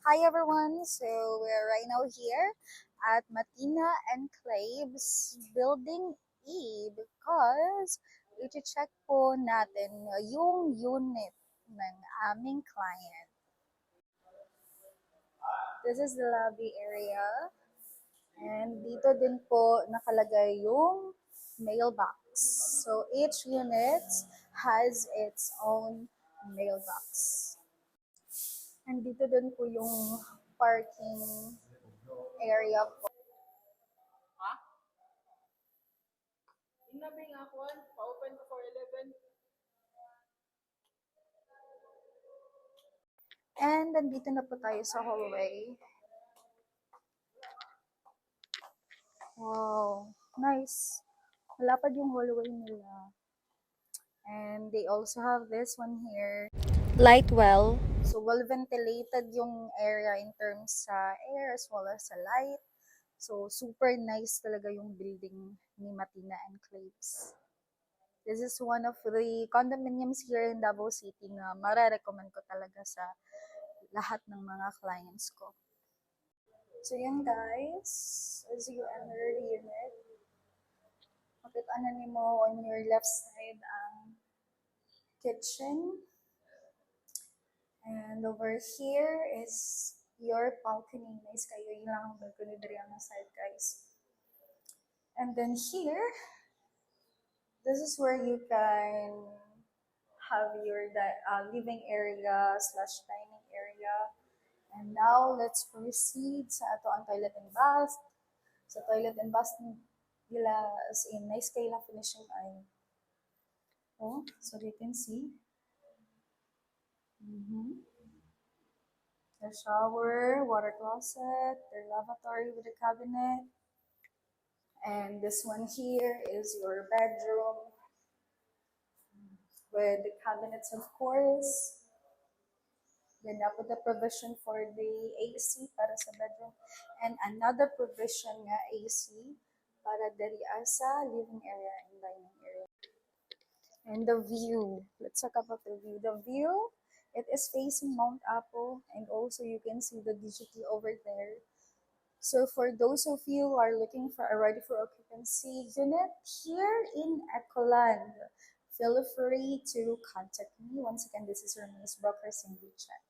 Hi everyone, so we're right now here at Matina Enclaves Building E because iti-check po natin yung unit ng aming client. This is the lobby area and dito din po nakalagay yung mailbox. So each unit has its own mailbox. And dito din po yung parking area po. Inabing ako, pa-open ko for 11. And nandito na po tayo sa hallway. Wow, nice. Malapad yung hallway nila. And they also have this one here. Light well. So well ventilated yung area in terms sa air as well as sa light. So super nice talaga yung building ni Matina Enclaves. This is one of the condominiums here in Davao City na mare-recommend ko talaga sa lahat ng mga clients ko. So yun guys, as you enter the unit, makita na nimo on your left side ang kitchen. And over here is your balcony. Nice kayo yung lang balcony diri ang side guys. And then here, this is where you can have your living area / dining area. And now, let's proceed sa ato ang toilet and bath. Sa toilet and bath nila, as in, nice kayo lang finishing ay. Oh, so you can see. Their shower, water closet, their lavatory with a cabinet. And this one here is your bedroom with the cabinets, of course. Then na po the provision for the AC para sa bedroom and another provision nga AC para diri sa living area and dining area. And the view. Let's talk about the view. The view, it is facing Mount Apo and also you can see the DGT over there. So for those of you who are looking for a ready for occupancy unit here in Ecoland, feel free to contact me. Once again, this is your Miss Broker Cindy Chen.